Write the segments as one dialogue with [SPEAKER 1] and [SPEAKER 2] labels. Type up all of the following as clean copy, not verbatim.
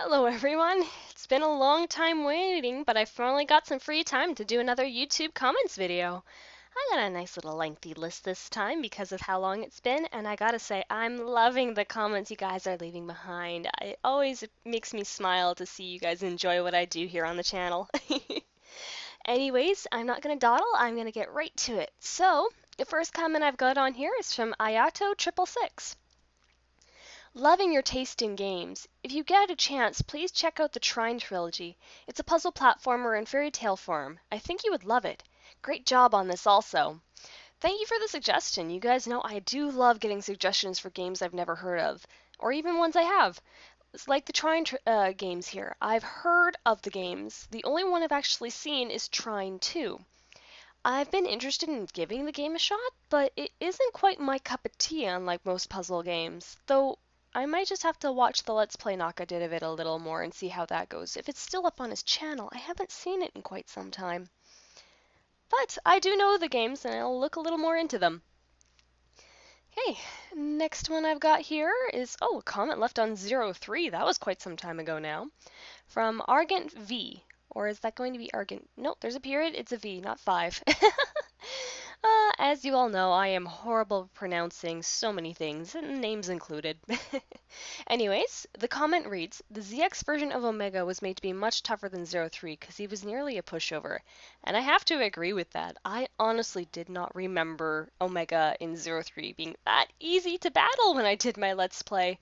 [SPEAKER 1] Hello everyone! It's been a long time waiting, but I finally got some free time to do another YouTube comments video. I got a nice little lengthy list this time because of how long it's been, and I gotta say, I'm loving the comments you guys are leaving behind. It always makes me smile to see you guys enjoy what I do here on the channel. Anyways, I'm not gonna dawdle, I'm gonna get right to it. So, the first comment I've got on here is from Ayato666. Loving your taste in games. If you get a chance, please check out the Trine trilogy. It's a puzzle platformer in fairy tale form. I think you would love it. Great job on this also. Thank you for the suggestion. You guys know I do love getting suggestions for games I've never heard of, or even ones I have. It's like the Trine games here. I've heard of the games. The only one I've actually seen is Trine 2. I've been interested in giving the game a shot, but it isn't quite my cup of tea unlike most puzzle games, though I might just have to watch the Let's Play Naka did of it a little more and see how that goes. If it's still up on his channel, I haven't seen it in quite some time. But I do know the games and I'll look a little more into them. Okay, next one I've got here is, a comment left on 03. That was quite some time ago now. From Argent V. Or is that going to be Argent? Nope, there's a period. It's a V, not 5. As you all know, I am horrible at pronouncing so many things, names included. Anyways, the comment reads, the ZX version of Omega was made to be much tougher than 03 because he was nearly a pushover. And I have to agree with that. I honestly did not remember Omega in 03 being that easy to battle when I did my Let's Play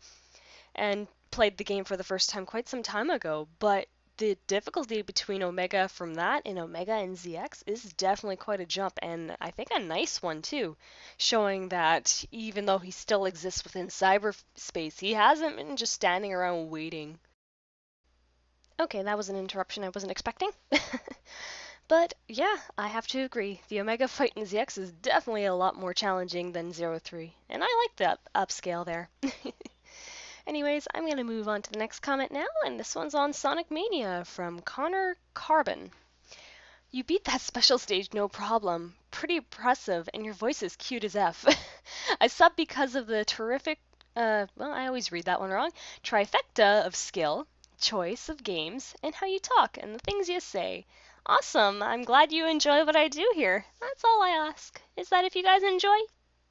[SPEAKER 1] and played the game for the first time quite some time ago, but the difficulty between Omega from that and Omega and ZX is definitely quite a jump, and I think a nice one too, showing that even though he still exists within cyberspace, he hasn't been just standing around waiting. Okay, that was an interruption I wasn't expecting. But yeah, I have to agree. The Omega fight in ZX is definitely a lot more challenging than 03, and I like that upscale there. Anyways, I'm going to move on to the next comment now, and this one's on Sonic Mania from Connor Carbon. You beat that special stage no problem. Pretty impressive, and your voice is cute as F. I subbed because of the terrific, I always read that one wrong, trifecta of skill, choice of games, and how you talk, and the things you say. Awesome! I'm glad you enjoy what I do here. That's all I ask, is that if you guys enjoy,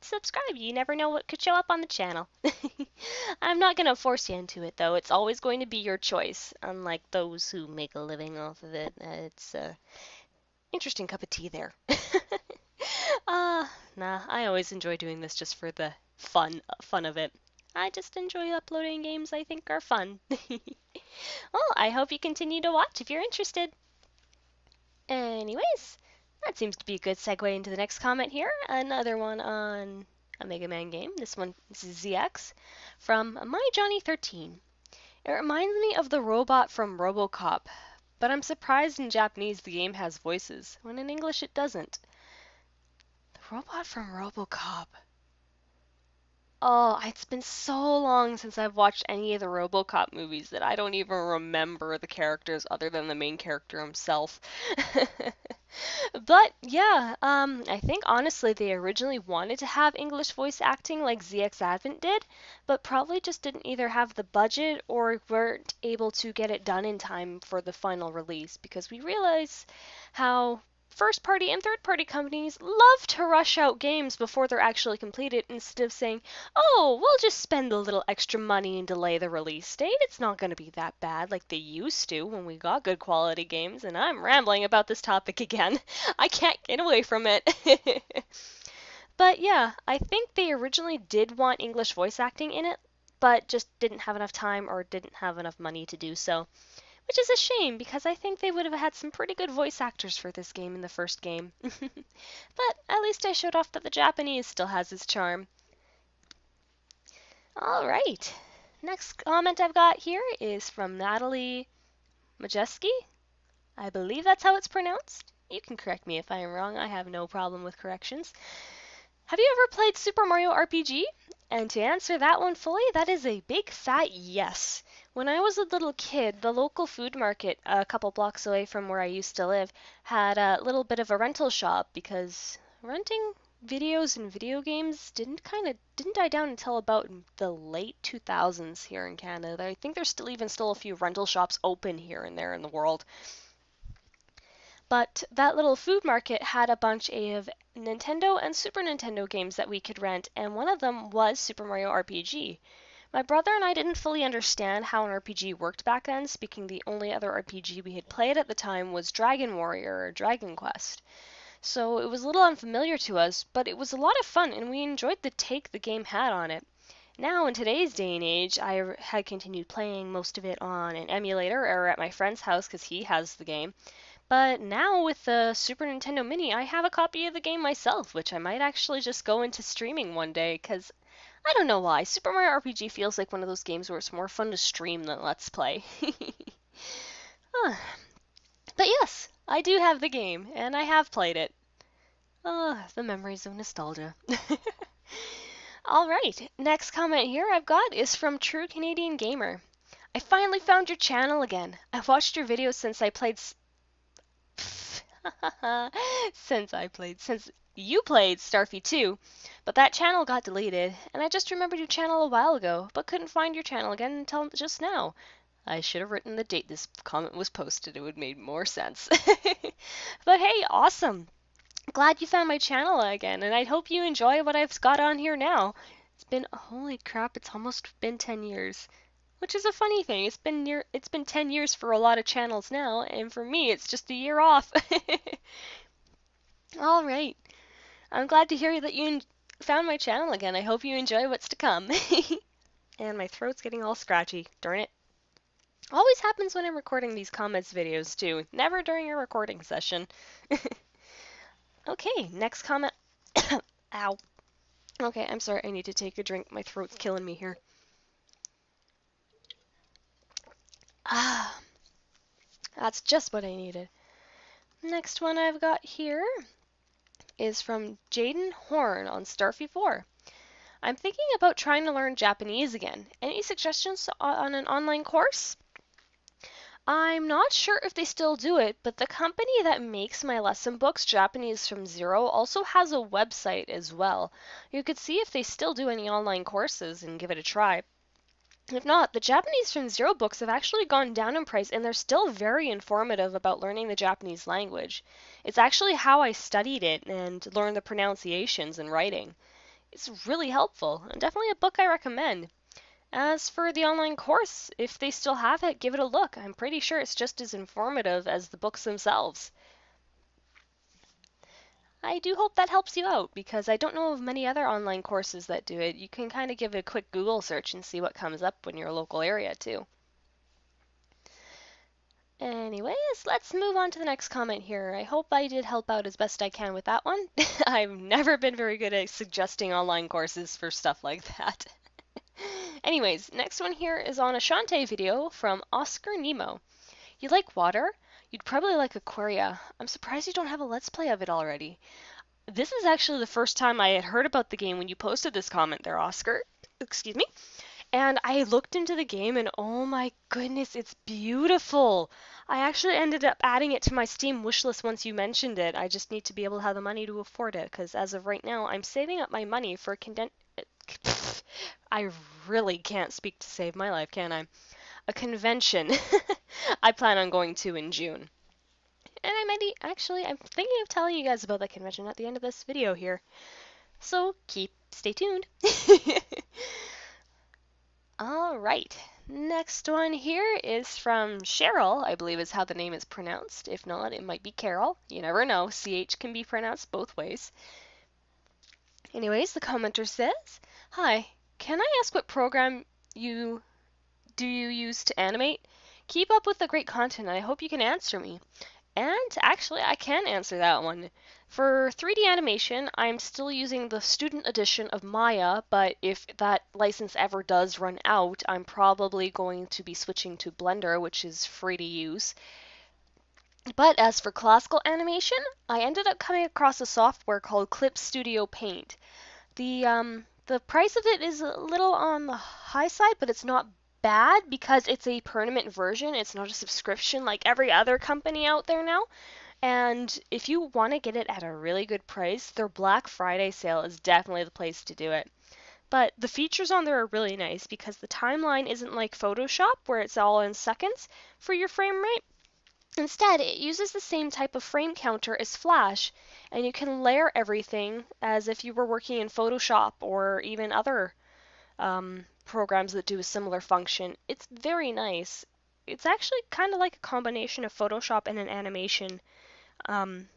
[SPEAKER 1] subscribe. You never know what could show up on the channel. I'm not going to force you into it, though. It's always going to be your choice, unlike those who make a living off of it. It's a interesting cup of tea there. Nah, I always enjoy doing this just for the fun of it. I just enjoy uploading games I think are fun. Well, I hope you continue to watch if you're interested. Anyways, that seems to be a good segue into the next comment here. Another one on a Mega Man game. This one is ZX from MyJohnny13. It reminds me of the robot from RoboCop, but I'm surprised in Japanese the game has voices, when in English it doesn't. The robot from RoboCop. Oh, it's been so long since I've watched any of the RoboCop movies that I don't even remember the characters other than the main character himself. But yeah, I think honestly they originally wanted to have English voice acting like ZX Advent did, but probably just didn't either have the budget or weren't able to get it done in time for the final release, because we realize how first-party and third-party companies love to rush out games before they're actually completed instead of saying, oh, we'll just spend a little extra money and delay the release date. It's not going to be that bad like they used to when we got good quality games, and I'm rambling about this topic again. I can't get away from it. But yeah, I think they originally did want English voice acting in it, but just didn't have enough time or didn't have enough money to do so. Which is a shame, because I think they would have had some pretty good voice actors for this game in the first game. But at least I showed off that the Japanese still has its charm. Alright, next comment I've got here is from Natalie Majeski. I believe that's how it's pronounced. You can correct me if I am wrong, I have no problem with corrections. Have you ever played Super Mario RPG? And to answer that one fully, that is a big fat yes. When I was a little kid, the local food market a couple blocks away from where I used to live had a little bit of a rental shop because renting videos and video games didn't die down until about the late 2000s here in Canada. I think there's still a few rental shops open here and there in the world. But that little food market had a bunch of Nintendo and Super Nintendo games that we could rent, and one of them was Super Mario RPG. My brother and I didn't fully understand how an RPG worked back then, speaking the only other RPG we had played at the time was Dragon Warrior or Dragon Quest. So it was a little unfamiliar to us, but it was a lot of fun and we enjoyed the take the game had on it. Now, in today's day and age, I had continued playing most of it on an emulator or at my friend's house because he has the game. But now with the Super Nintendo Mini, I have a copy of the game myself, which I might actually just go into streaming one day because I don't know why. Super Mario RPG feels like one of those games where it's more fun to stream than Let's Play. But yes, I do have the game, and I have played it. The memories of nostalgia. Alright, next comment here I've got is from True Canadian Gamer. I finally found your channel again. I've watched your videos since since you played Starfy 2, but that channel got deleted, and I just remembered your channel a while ago, but couldn't find your channel again until just now. I should have written the date this comment was posted. It would have made more sense. But hey, awesome. Glad you found my channel again, and I hope you enjoy what I've got on here now. Holy crap, it's almost been 10 years. Which is a funny thing. It's been 10 years for a lot of channels now, and for me, it's just a year off. All right. I'm glad to hear that you found my channel again. I hope you enjoy what's to come. And my throat's getting all scratchy. Darn it. Always happens when I'm recording these comments videos too. Never during a recording session. Okay, next comment. Ow. Okay, I'm sorry. I need to take a drink. My throat's killing me here. Ah, that's just what I needed. Next one I've got here is from Jaden Horn on Starfy 4. I'm thinking about trying to learn Japanese again. Any suggestions on an online course? I'm not sure if they still do it, but the company that makes my lesson books, Japanese from Zero, also has a website as well. You could see if they still do any online courses and give it a try. If not, the Japanese from Zero books have actually gone down in price and they're still very informative about learning the Japanese language. It's actually how I studied it and learned the pronunciations and writing. It's really helpful and definitely a book I recommend. As for the online course, if they still have it, give it a look. I'm pretty sure it's just as informative as the books themselves. I do hope that helps you out, because I don't know of many other online courses that do it. You can kind of give it a quick Google search and see what comes up in your local area, too. Anyways, let's move on to the next comment here. I hope I did help out as best I can with that one. I've never been very good at suggesting online courses for stuff like that. Anyways, next one here is on a Shantae video from Oscar Nemo. You like water? You'd probably like Aquaria. I'm surprised you don't have a Let's Play of it already. This is actually the first time I had heard about the game when you posted this comment there, Oscar. Excuse me. And I looked into the game and oh my goodness, it's beautiful. I actually ended up adding it to my Steam wishlist once you mentioned it. I just need to be able to have the money to afford it because as of right now, I'm saving up my money for I really can't speak to save my life, can I? A convention I plan on going to in June. And I'm thinking of telling you guys about that convention at the end of this video here. So stay tuned. All right. Next one here is from Cheryl, I believe is how the name is pronounced. If not, it might be Carol. You never know. CH can be pronounced both ways. Anyways, the commenter says, "Hi, can I ask what program you use to animate? Keep up with the great content, and I hope you can answer me." And actually, I can answer that one. For 3D animation, I'm still using the student edition of Maya, but if that license ever does run out, I'm probably going to be switching to Blender, which is free to use. But as for classical animation, I ended up coming across a software called Clip Studio Paint. The price of it is a little on the high side, but it's not bad because it's a permanent version. It's not a subscription like every other company out there now. And if you want to get it at a really good price, their Black Friday sale is definitely the place to do it. But the features on there are really nice because the timeline isn't like Photoshop where it's all in seconds for your frame rate. Instead, it uses the same type of frame counter as Flash, and you can layer everything as if you were working in Photoshop or even other programs that do a similar function. It's very nice. It's actually kind of like a combination of Photoshop and an animation um,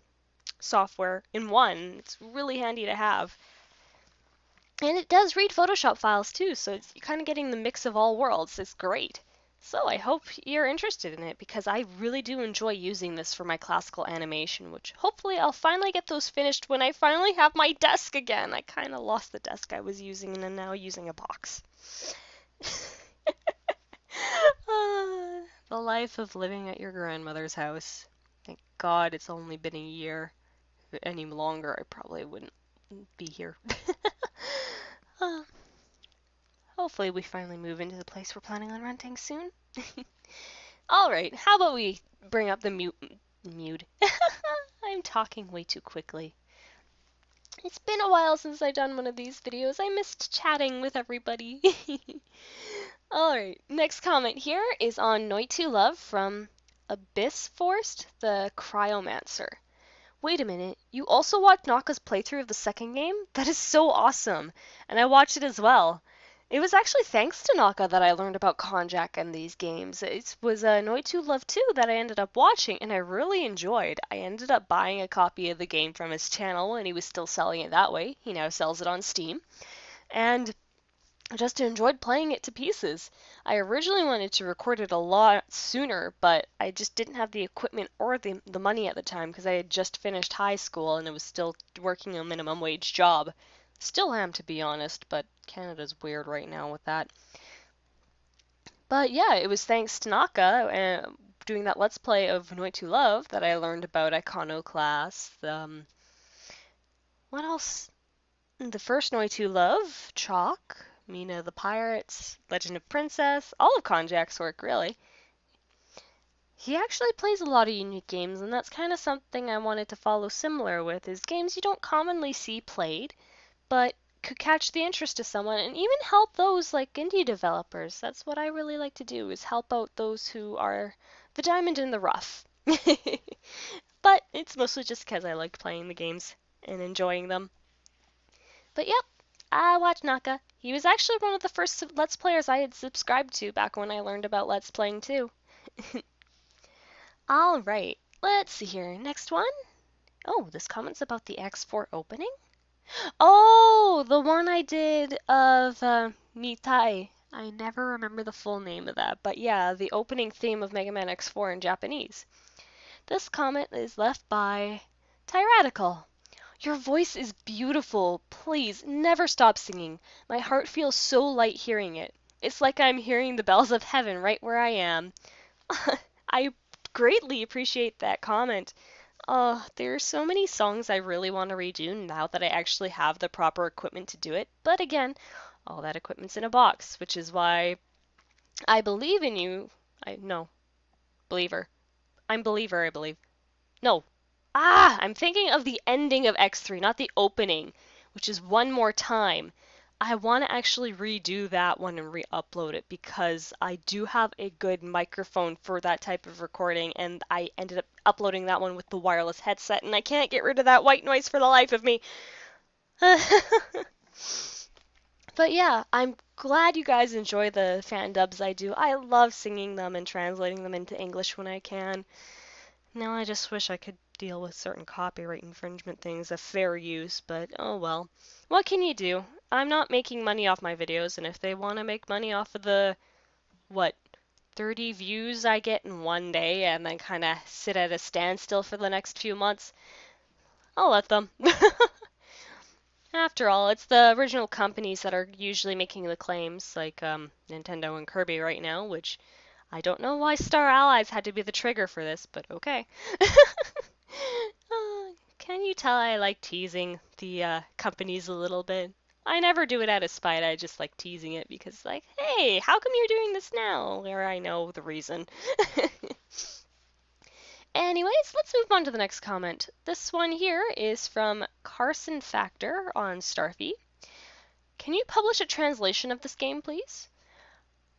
[SPEAKER 1] software in one. It's really handy to have. And it does read Photoshop files too, so you're kind of getting the mix of all worlds. It's great. So I hope you're interested in it because I really do enjoy using this for my classical animation, which hopefully I'll finally get those finished when I finally have my desk again. I kind of lost the desk I was using and I'm now using a box. The life of living at your grandmother's house. Thank God it's only been a year. If any longer, I probably wouldn't be here. Hopefully we finally move into the place we're planning on renting soon. Alright, how about we bring up the mute. I'm talking way too quickly. It's been a while since I've done one of these videos. I missed chatting with everybody. Alright, next comment here is on Noit to Love from Abyss Forced, the Cryomancer. Wait a minute, you also watched Naka's playthrough of the second game? That is so awesome! And I watched it as well. It was actually thanks to Naka that I learned about Konjac and these games. It was Noit to Love 2 that I ended up watching and I really enjoyed. I ended up buying a copy of the game from his channel and he was still selling it that way. He now sells it on Steam. And I just enjoyed playing it to pieces. I originally wanted to record it a lot sooner, but I just didn't have the equipment or the money at the time because I had just finished high school and I was still working a minimum wage job. Still am, to be honest, but Canada's weird right now with that. But yeah, it was thanks to Naka doing that Let's Play of Noit to Love that I learned about Iconoclast. What else? The first Noit to Love, Chalk, Mina the Pirates, Legend of Princess, all of Konjac's work, really. He actually plays a lot of unique games, and that's kind of something I wanted to follow similar with, is games you don't commonly see played, but could catch the interest of someone and even help those like indie developers. That's what I really like to do, is help out those who are the diamond in the rough. But it's mostly just because I like playing the games and enjoying them. But yep, I watched Naka. He was actually one of the first Let's Players I had subscribed to back when I learned about Let's Playing too. Alright, let's see here. Next one. Oh, this comment's about the X4 opening? Oh, the one I did of Mitai. I never remember the full name of that, but yeah, the opening theme of Mega Man X4 in Japanese. This comment is left by Tyradical. Your voice is beautiful. Please, never stop singing. My heart feels so light hearing it. It's like I'm hearing the bells of heaven right where I am. I greatly appreciate that comment. There are so many songs I really want to redo now that I actually have the proper equipment to do it. But again, all that equipment's in a box, which is why I believe in you. Believer. I'm believer, I believe. No. I'm thinking of the ending of X3, not the opening, which is One More Time. I want to actually redo that one and re-upload it because I do have a good microphone for that type of recording, and I ended up uploading that one with the wireless headset, and I can't get rid of that white noise for the life of me. But yeah, I'm glad you guys enjoy the fan dubs I do. I love singing them and translating them into English when I can. Now I just wish I could deal with certain copyright infringement things of fair use, but oh well. What can you do? I'm not making money off my videos, and if they want to make money off of the, 30 views I get in one day and then kind of sit at a standstill for the next few months, I'll let them. After all, it's the original companies that are usually making the claims, like Nintendo and Kirby right now, which I don't know why Star Allies had to be the trigger for this, but okay. Can you tell I like teasing the companies a little bit? I never do it out of spite, I just like teasing it because like, hey, how come you're doing this now? Where I know the reason. Anyways, let's move on to the next comment. This one here is from Carson Factor on Starfy. Can you publish a translation of this game, please?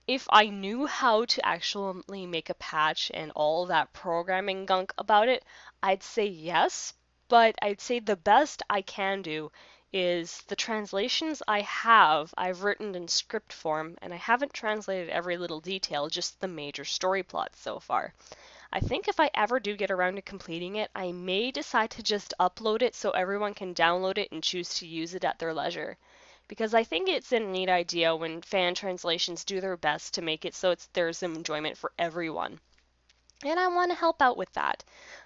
[SPEAKER 1] If I knew how to actually make a patch and all that programming gunk about it, I'd say yes, but I'd say the best I can do is the translations I've written in script form, and I haven't translated every little detail, just the major story plots so far. I think if I ever do get around to completing it, I may decide to just upload it so everyone can download it and choose to use it at their leisure. Because I think it's a neat idea when fan translations do their best to make it so there's some enjoyment for everyone. And I want to help out with that.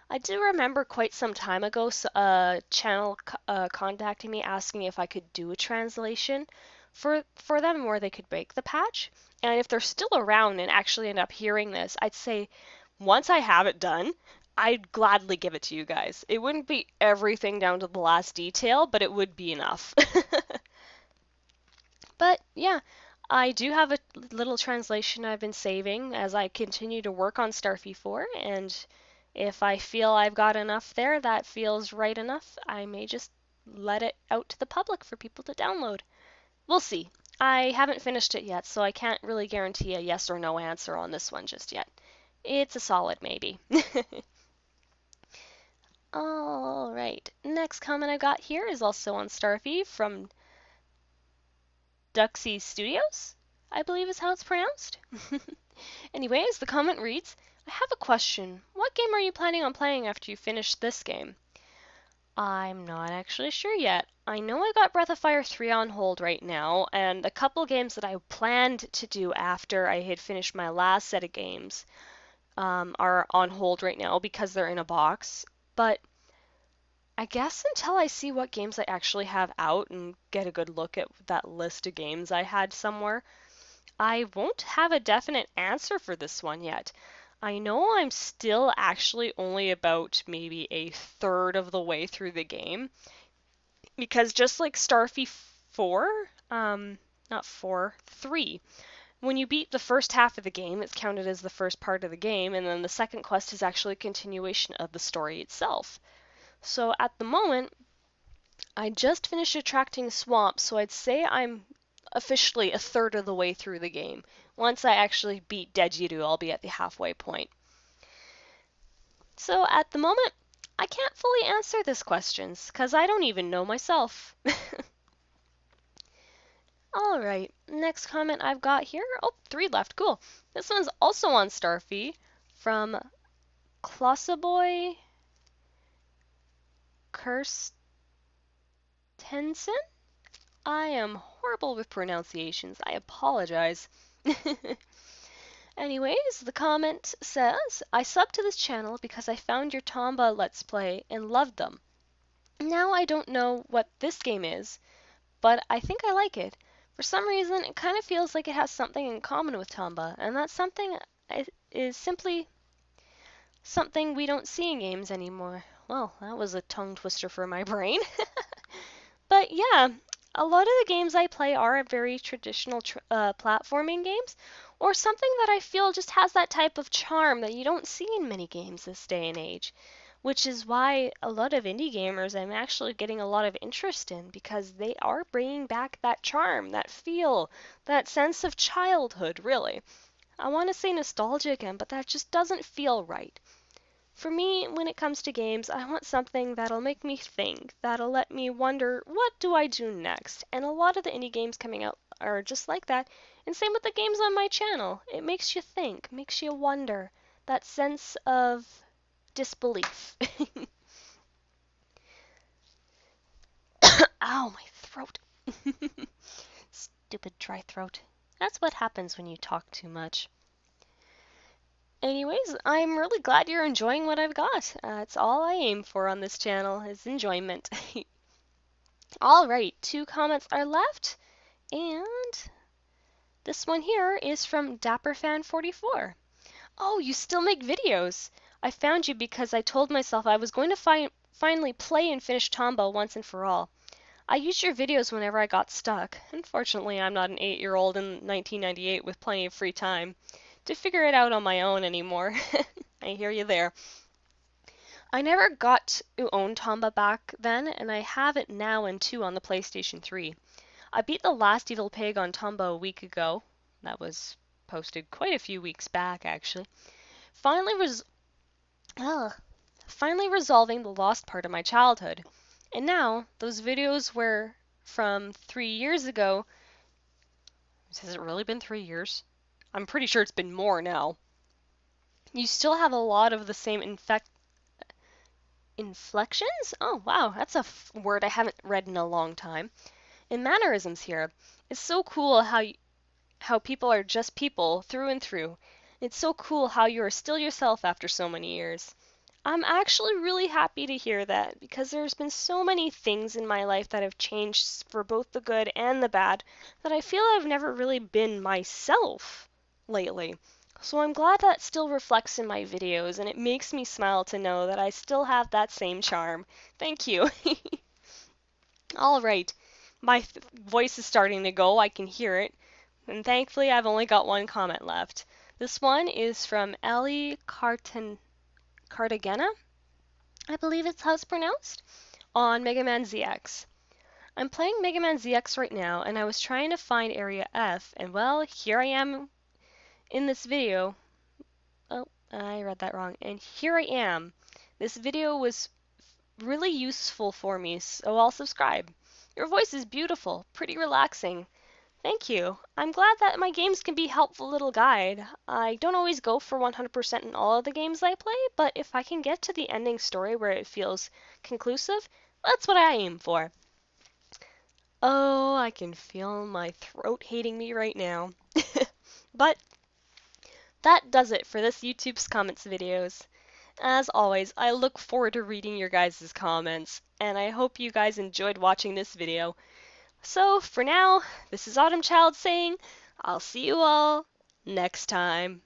[SPEAKER 1] I do remember quite some time ago a channel contacting me asking if I could do a translation for them where they could make the patch. And if they're still around and actually end up hearing this, I'd say once I have it done, I'd gladly give it to you guys. It wouldn't be everything down to the last detail, but it would be enough. But yeah, I do have a little translation I've been saving as I continue to work on Starfy 4, and if I feel I've got enough there that feels right enough, I may just let it out to the public for people to download. We'll see. I haven't finished it yet, so I can't really guarantee a yes or no answer on this one just yet. It's a solid maybe. Alright, next comment I got here is also on Starfy from Duxie Studios, I believe is how it's pronounced. Anyways, the comment reads, I have a question. What game are you planning on playing after you finish this game? I'm not actually sure yet. I know I got Breath of Fire 3 on hold right now, and a couple games that I planned to do after I had finished my last set of games are on hold right now because they're in a box. But I guess until I see what games I actually have out and get a good look at that list of games I had somewhere, I won't have a definite answer for this one yet. I know I'm still actually only about maybe a third of the way through the game, because just like Starfy 4, not 4, 3, when you beat the first half of the game, it's counted as the first part of the game, and then the second quest is actually a continuation of the story itself. So at the moment, I just finished attracting Swamp, so I'd say I'm officially a third of the way through the game. Once I actually beat Dejiru, I'll be at the halfway point. So at the moment, I can't fully answer this question, because I don't even know myself. Alright, next comment I've got here. Oh, 3 left, cool. This one's also on Starfy from Klossaboy Kirstensen? I am horrible with pronunciations. I apologize. Anyways, the comment says, I subbed to this channel because I found your Tomba Let's Play and loved them. Now I don't know what this game is, but I think I like it. For some reason, it kind of feels like it has something in common with Tomba, and that something is simply something we don't see in games anymore. Well, that was a tongue twister for my brain. But yeah, a lot of the games I play are very traditional platforming games, or something that I feel just has that type of charm that you don't see in many games this day and age. Which is why a lot of indie gamers I'm actually getting a lot of interest in, because they are bringing back that charm, that feel, that sense of childhood, really. I want to say nostalgia again, but that just doesn't feel right. For me, when it comes to games, I want something that'll make me think, that'll let me wonder, what do I do next? And a lot of the indie games coming out are just like that, and same with the games on my channel. It makes you think, makes you wonder, that sense of disbelief. Ow, my throat. Stupid dry throat. That's what happens when you talk too much. Anyways, I'm really glad you're enjoying what I've got. It's all I aim for on this channel, is enjoyment. Alright, 2 comments are left, and this one here is from DapperFan44. Oh, you still make videos! I found you because I told myself I was going to finally play and finish Tomba once and for all. I used your videos whenever I got stuck. Unfortunately, I'm not an 8-year-old in 1998 with plenty of free time to figure it out on my own anymore. I hear you there. I never got to own Tomba back then, and I have it now and 2 on the PlayStation 3. I beat the last evil pig on Tomba a week ago. That was posted quite a few weeks back, actually. Finally, ugh, finally resolving the lost part of my childhood. And now, those videos were from 3 years ago. Has it really been 3 years? I'm pretty sure it's been more now. You still have a lot of the same inflections? Oh, wow, that's a word I haven't read in a long time. And mannerisms here. It's so cool how people are just people through and through. It's so cool how you are still yourself after so many years. I'm actually really happy to hear that because there's been so many things in my life that have changed for both the good and the bad that I feel I've never really been myself lately. So I'm glad that still reflects in my videos and it makes me smile to know that I still have that same charm. Thank you. All right. My voice is starting to go. I can hear it. And thankfully, I've only got one comment left. This one is from Ellie Cartagena, I believe it's how it's pronounced, on Mega Man ZX. I'm playing Mega Man ZX right now, and I was trying to find Area F, and well, here I am in this video. Oh, I read that wrong. And here I am. This video was really useful for me, so I'll subscribe. Your voice is beautiful, pretty relaxing. Thank you. I'm glad that my games can be a helpful little guide. I don't always go for 100% in all of the games I play, but if I can get to the ending story where it feels conclusive, that's what I aim for. Oh, I can feel my throat hating me right now. But that does it for this YouTube's comments videos. As always, I look forward to reading your guys' comments, and I hope you guys enjoyed watching this video. So, for now, this is Autumchild saying, I'll see you all next time.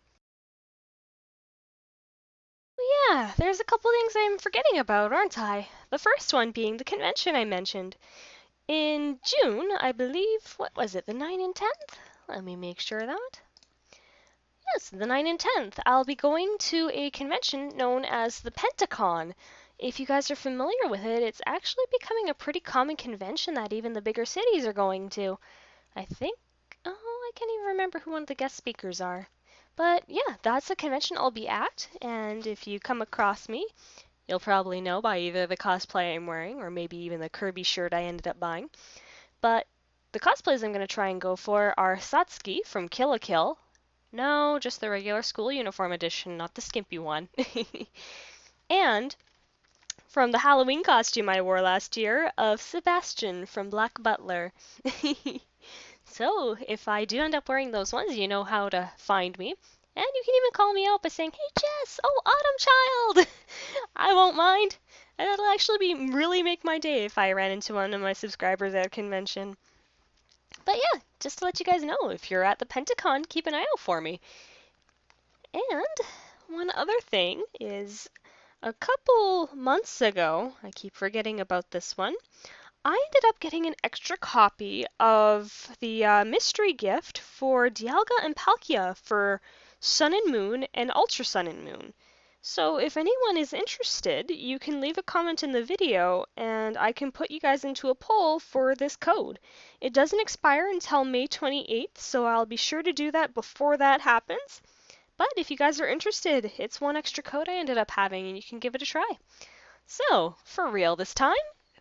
[SPEAKER 1] Yeah, there's a couple things I'm forgetting about, aren't I? The first one being the convention I mentioned. In June, I believe, what was it, the 9th and 10th? Let me make sure of that. Yes, the 9th and 10th. I'll be going to a convention known as the Pentacon. If you guys are familiar with it, it's actually becoming a pretty common convention that even the bigger cities are going to. I think, oh, I can't even remember who one of the guest speakers are. But yeah, that's the convention I'll be at, and if you come across me, you'll probably know by either the cosplay I'm wearing or maybe even the Kirby shirt I ended up buying. But the cosplays I'm going to try and go for are Satsuki from Kill la Kill. No, just the regular school uniform edition, not the skimpy one. And from the Halloween costume I wore last year of Sebastian from Black Butler. So, if I do end up wearing those ones, you know how to find me. And you can even call me out by saying, "Hey Jess, oh Autumchild!" I won't mind. And that'll actually really make my day if I ran into one of my subscribers at a convention. But yeah, just to let you guys know, if you're at the Pentacon, keep an eye out for me. And one other thing is, a couple months ago, I keep forgetting about this one, I ended up getting an extra copy of the mystery gift for Dialga and Palkia for Sun and Moon and Ultra Sun and Moon. So if anyone is interested, you can leave a comment in the video and I can put you guys into a poll for this code. It doesn't expire until May 28th, so I'll be sure to do that before that happens. But if you guys are interested, it's one extra code I ended up having and you can give it a try. So, for real this time,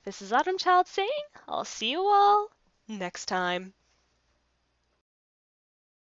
[SPEAKER 1] this is Autumchild saying, I'll see you all next time.